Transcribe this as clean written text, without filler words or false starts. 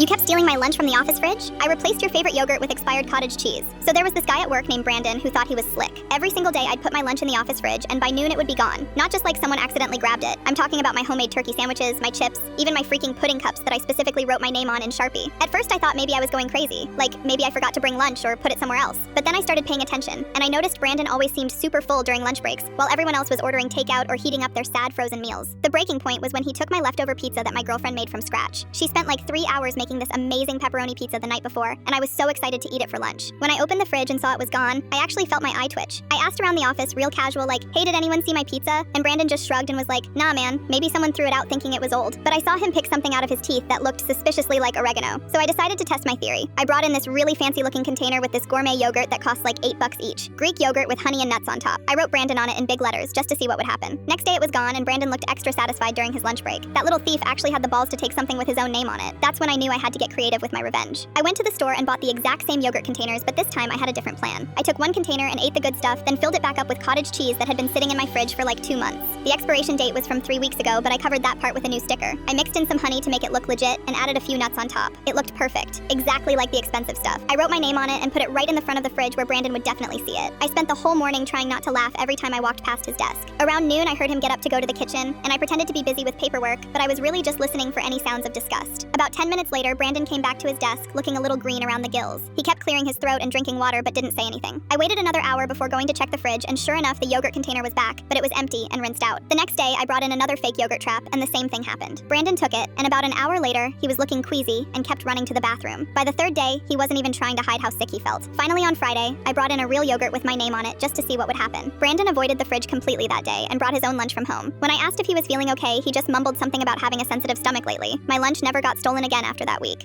You kept stealing my lunch from the office fridge? I replaced your favorite yogurt with expired cottage cheese. So there was this guy at work named Brandon who thought he was slick. Every single day I'd put my lunch in the office fridge, and by noon it would be gone. Not just like someone accidentally grabbed it. I'm talking about my homemade turkey sandwiches, my chips, even my freaking pudding cups that I specifically wrote my name on in Sharpie. At first I thought maybe I was going crazy, like maybe I forgot to bring lunch or put it somewhere else. But then I started paying attention, and I noticed Brandon always seemed super full during lunch breaks, while everyone else was ordering takeout or heating up their sad frozen meals. The breaking point was when he took my leftover pizza that my girlfriend made from scratch. She spent like 3 hours making this amazing pepperoni pizza the night before, and I was so excited to eat it for lunch. When I opened the fridge and saw it was gone, I actually felt my eye twitch. I asked around the office real casual like, hey, did anyone see my pizza? And Brandon just shrugged and was like, nah man, maybe someone threw it out thinking it was old. But I saw him pick something out of his teeth that looked suspiciously like oregano. So I decided to test my theory. I brought in this really fancy looking container with this gourmet yogurt that cost like $8 each. Greek yogurt with honey and nuts on top. I wrote Brandon on it in big letters just to see what would happen. Next day it was gone, and Brandon looked extra satisfied during his lunch break. That little thief actually had the balls to take something with his own name on it. That's when I knew I had to get creative with my revenge. I went to the store and bought the exact same yogurt containers, but this time I had a different plan. I took one container and ate the good stuff, then filled it back up with cottage cheese that had been sitting in my fridge for like 2 months. The expiration date was from 3 weeks ago, but I covered that part with a new sticker. I mixed in some honey to make it look legit and added a few nuts on top. It looked perfect, exactly like the expensive stuff. I wrote my name on it and put it right in the front of the fridge where Brandon would definitely see it. I spent the whole morning trying not to laugh every time I walked past his desk. Around noon, I heard him get up to go to the kitchen, and I pretended to be busy with paperwork, but I was really just listening for any sounds of disgust. About 10 minutes later, Brandon came back to his desk, looking a little green around the gills. He kept clearing his throat and drinking water, but didn't say anything. I waited another hour before going to check the fridge, and sure enough, the yogurt container was back, but it was empty and rinsed out. The next day, I brought in another fake yogurt trap, and the same thing happened. Brandon took it, and about an hour later, he was looking queasy and kept running to the bathroom. By the third day, he wasn't even trying to hide how sick he felt. Finally, on Friday, I brought in a real yogurt with my name on it just to see what would happen. Brandon avoided the fridge completely that day and brought his own lunch from home. When I asked if he was feeling okay, he just mumbled something about having a sensitive stomach lately. My lunch never got stolen again after that week.